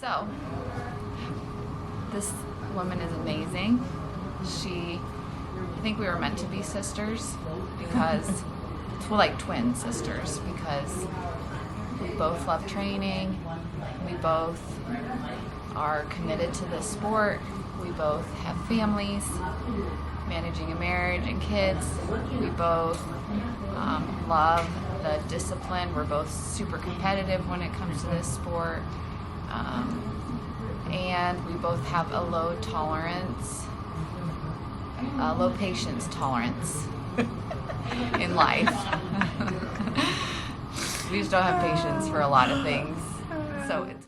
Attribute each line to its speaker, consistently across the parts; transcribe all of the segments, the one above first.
Speaker 1: So, this woman is amazing. I think we were meant to be sisters because, well, like twin sisters, because we both love training. We both are committed to this sport. We both have families, managing a marriage and kids. We both love the discipline. We're both super competitive when it comes to this sport. And we both have a low patience tolerance in life. We just don't have patience for a lot of things. So it's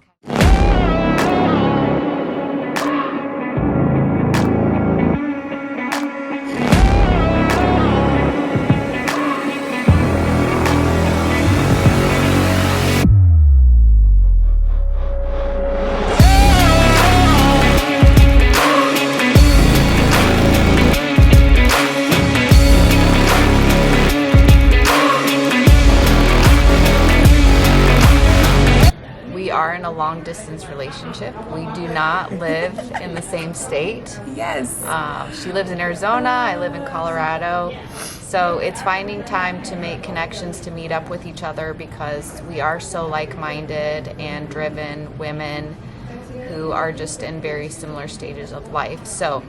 Speaker 1: in a long distance relationship. We do not live in the same state.
Speaker 2: Yes.
Speaker 1: She lives in Arizona, I live in Colorado. So it's finding time to make connections, to meet up with each other, because we are so like-minded and driven women who are just in very similar stages of life. So,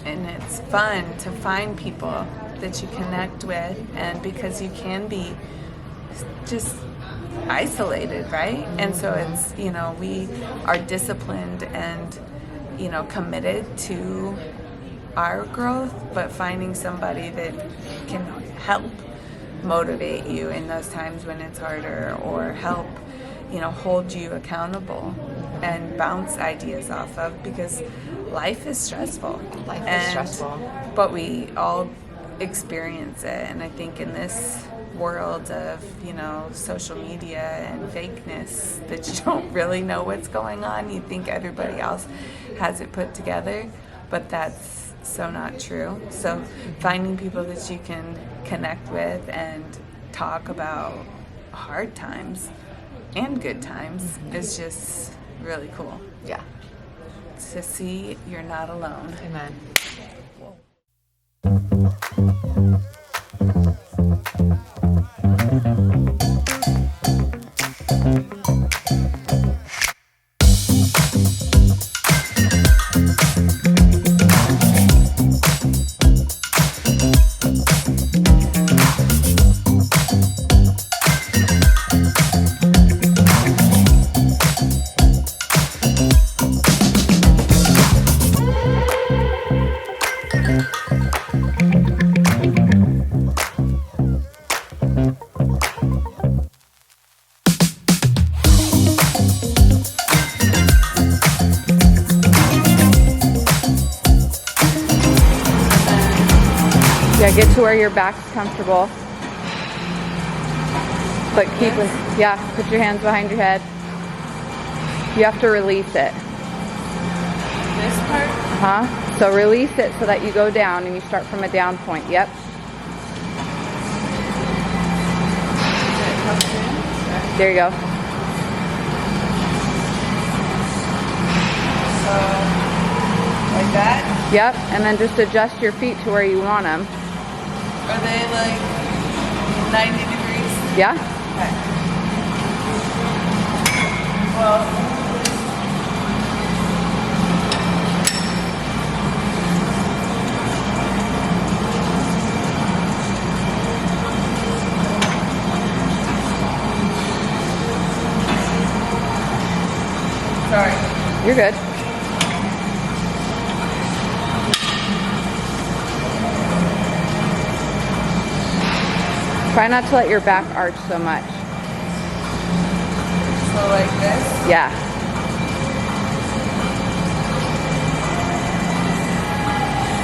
Speaker 2: and it's fun to find people that you connect with, and because you can be just isolated, right? And so it's, we are disciplined and, committed to our growth, but finding somebody that can help motivate you in those times when it's harder, or help, hold you accountable and bounce ideas off of, because life is stressful. But we all experience it, and I think in this world of social media and fakeness, that you don't really know what's going on. You think everybody else has it put together, but that's so not true. So finding people that you can connect with and talk about hard times and good times is just really cool.
Speaker 1: Yeah.
Speaker 2: To see you're not alone.
Speaker 1: Amen. Yeah, get to where your back's comfortable. But put your hands behind your head. You have to release it.
Speaker 2: This part?
Speaker 1: So release it so that you go down and you start from a down point. Yep. There you go.
Speaker 2: So, like that?
Speaker 1: Yep, and then just adjust your feet to where you want them.
Speaker 2: Are they like 90 degrees?
Speaker 1: Yeah.
Speaker 2: Okay. Well, sorry.
Speaker 1: You're good. Try not to let your back arch so much.
Speaker 2: So like this?
Speaker 1: Yeah.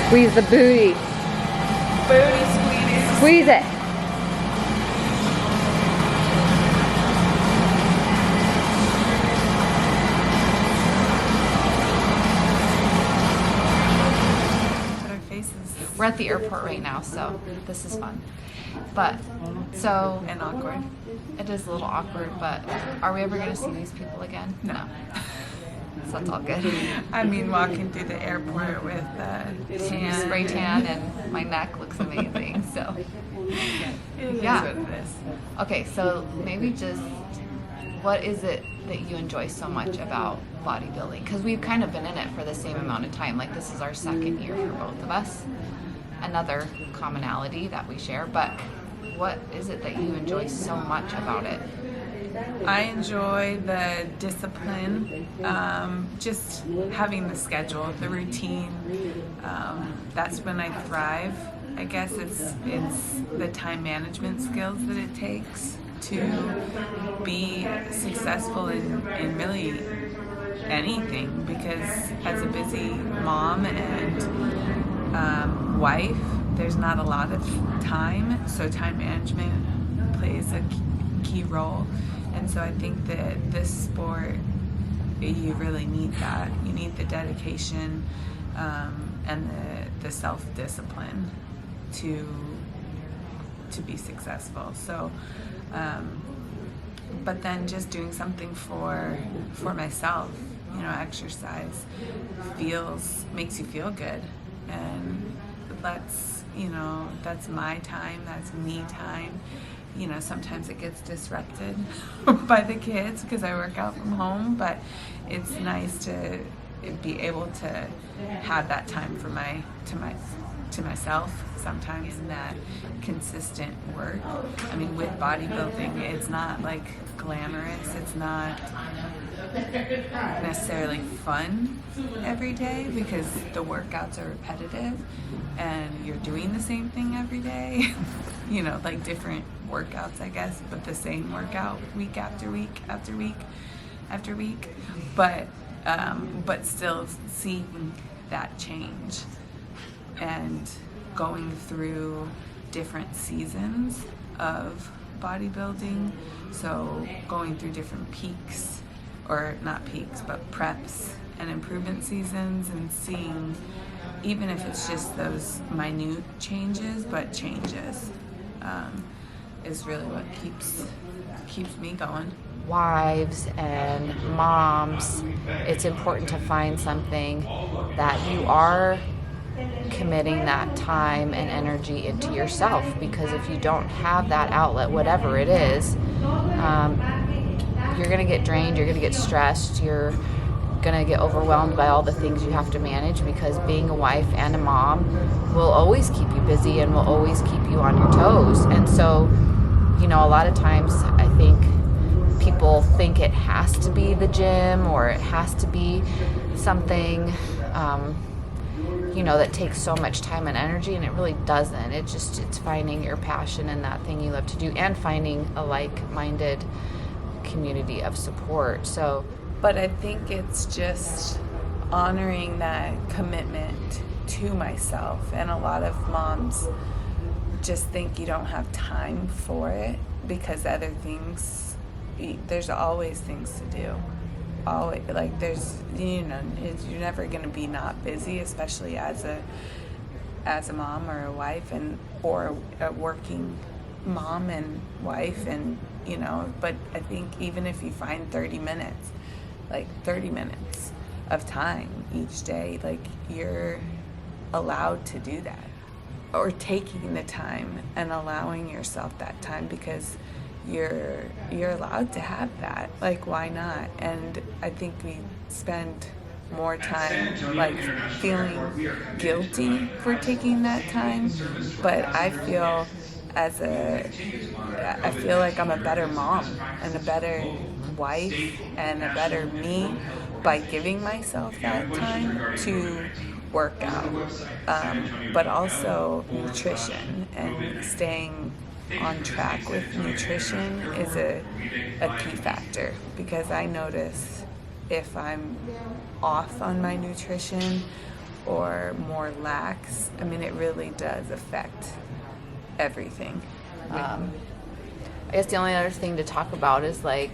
Speaker 1: Squeeze the booty.
Speaker 2: Booty squeeze.
Speaker 1: Squeeze it. We're at the airport right now, so this is fun. But so
Speaker 2: And awkward.
Speaker 1: it is a little awkward, but are we ever going to see these people again? No. So that's all good.
Speaker 2: I mean, walking through the airport with tan.
Speaker 1: Spray tan and my neck looks amazing. So
Speaker 2: It is
Speaker 1: Yeah.
Speaker 2: what it is.
Speaker 1: okay, so maybe just what is it that you enjoy so much about bodybuilding? Because we've kind of been in it for the same amount of time. Like this is our second year for both of us. Another commonality that we share, but what is it that you enjoy so much about it?
Speaker 2: I enjoy the discipline, just having the schedule, the routine. That's when I thrive. I guess it's the time management skills that it takes to be successful in really anything, because as a busy mom and wife, there's not a lot of time, so time management plays a key role. And so I think that this sport, you really need that. You need the dedication and the self-discipline to be successful. So, but then just doing something for myself, exercise makes you feel good, and that's my time, that's me time. Sometimes it gets disrupted by the kids because I work out from home, but it's nice to be able to have that time for myself sometimes, in that consistent work. I mean, with bodybuilding, it's not like glamorous, it's not necessarily fun every day because the workouts are repetitive and you're doing the same thing every day. Like different workouts, I guess, but the same workout week after week after week after week. But still seeing that change and going through different seasons of bodybuilding. So going through different peaks, or not peaks, but preps and improvement seasons, and seeing, even if it's just those minute changes, but changes, is really what keeps me going.
Speaker 1: Wives and moms, it's important to find something that you are committing that time and energy into yourself, because if you don't have that outlet, whatever it is, you're going to get drained, you're going to get stressed, you're going to get overwhelmed by all the things you have to manage, because being a wife and a mom will always keep you busy and will always keep you on your toes. And so, a lot of times I think people think it has to be the gym, or it has to be something, that takes so much time and energy, and it really doesn't. It's finding your passion and that thing you love to do, and finding a like-minded community of support. So,
Speaker 2: but I think it's just honoring that commitment to myself. And a lot of moms just think you don't have time for it because other things, there's always things to do. Always, like there's, you're never going to be not busy, especially as a mom or a wife, or a working mom and wife, and but I think even if you find 30 minutes of time each day, like you're allowed to do that, or taking the time and allowing yourself that time, because you're allowed to have that. Like, why not? And I think we spend more time like feeling guilty for taking that time, but I feel like I'm a better mom and a better wife and a better me by giving myself that time to work out, but also nutrition, and staying on track with nutrition is a key factor, because I notice if I'm off on my nutrition or more lax, it really does affect everything.
Speaker 1: I guess the only other thing to talk about is I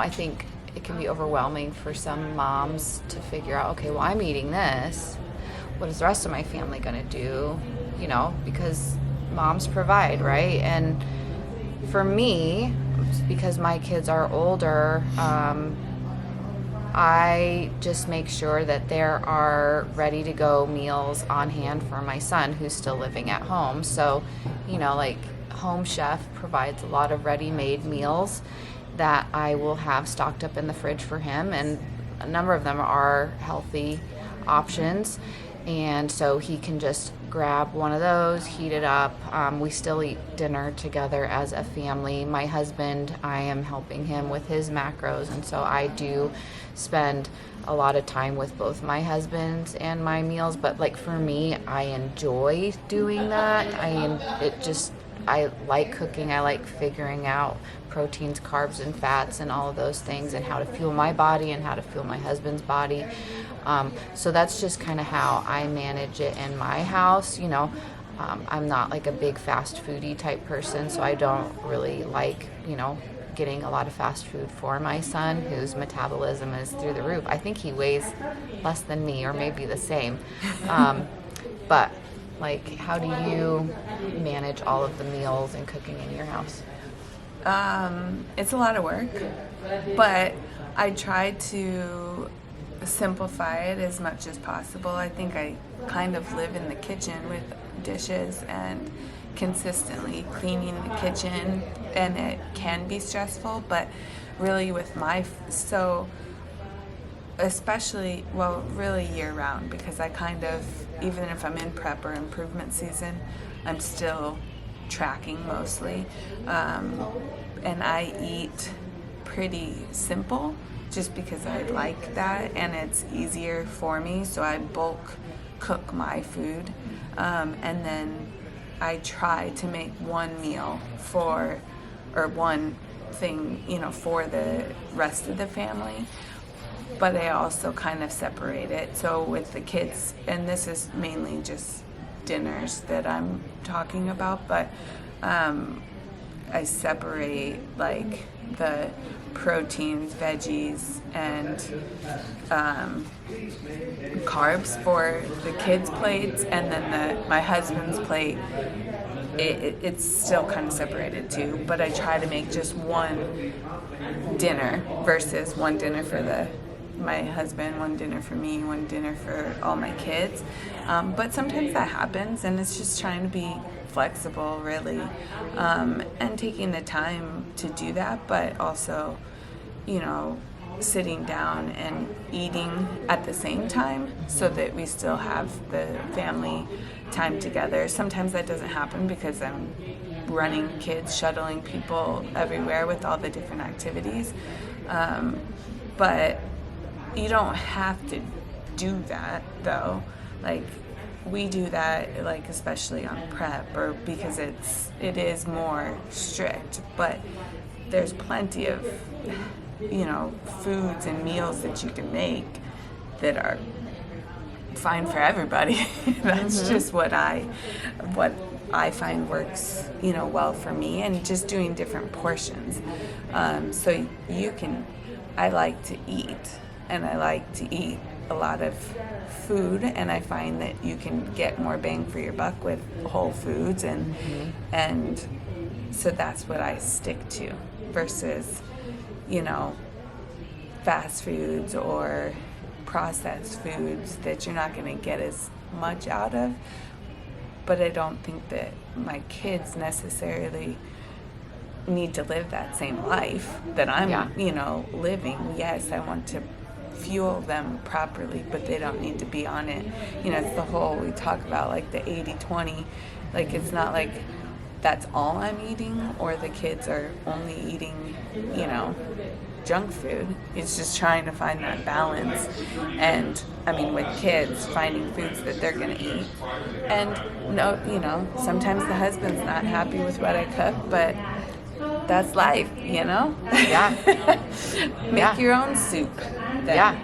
Speaker 1: think it can be overwhelming for some moms to figure out, okay, well, I'm eating this. What is the rest of my family going to do? Because moms provide, right? And for me, because my kids are older, I just make sure that there are ready to go meals on hand for my son who's still living at home. So, like Home Chef provides a lot of ready-made meals that I will have stocked up in the fridge for him, and a number of them are healthy options. And so he can just grab one of those, heat it up. We still eat dinner together as a family. My husband, I am helping him with his macros, and so I do spend a lot of time with both my husband's and my meals. But like for me, I enjoy doing that. I like cooking. I like figuring out proteins, carbs, and fats, and all of those things, and how to fuel my body and how to fuel my husband's body. So that's just kind of how I manage it in my house. I'm not like a big fast foodie type person, so I don't really like, getting a lot of fast food for my son, whose metabolism is through the roof. I think he weighs less than me, or maybe the same. But like, how do you manage all of the meals and cooking in your house?
Speaker 2: It's a lot of work, but I try to simplify it as much as possible. I think I kind of live in the kitchen with dishes and consistently cleaning the kitchen, and it can be stressful, but really with especially, really year round, because I kind of, even if I'm in prep or improvement season, I'm still tracking mostly. And I eat pretty simple just because I like that and it's easier for me. So I bulk cook my food. And then I try to make one meal one thing, for the rest of the family. But I also kind of separate it. So with the kids, and this is mainly just dinners that I'm talking about, but I separate like the proteins, veggies, and carbs for the kids' plates, and then my husband's plate. It's still kind of separated too, but I try to make just one dinner versus one dinner for my husband, one dinner for me, one dinner for all my kids. But sometimes that happens, and it's just trying to be flexible, really, and taking the time to do that, but also, sitting down and eating at the same time so that we still have the family time together. Sometimes that doesn't happen because I'm running kids, shuttling people everywhere with all the different activities. But you don't have to do that, though. Like, we do that, like, especially on prep, or because it is more strict, but there's plenty of, foods and meals that you can make that are fine for everybody. That's just what I find works, well for me, and just doing different portions. So I like to eat, and I like to eat a lot of food, and I find that you can get more bang for your buck with whole foods, and so that's what I stick to versus, fast foods or processed foods that you're not going to get as much out of. But I don't think that my kids necessarily need to live that same life that I'm, living. Yes, I want to fuel them properly, but they don't need to be on it. It's the whole, we talk about like the 80-20. Like, it's not like that's all I'm eating, or the kids are only eating, junk food. It's just trying to find that balance. And with kids, finding foods that they're going to eat. And sometimes the husband's not happy with what I cook, but that's life,
Speaker 1: Yeah.
Speaker 2: Make your own soup. Then.
Speaker 1: Yeah.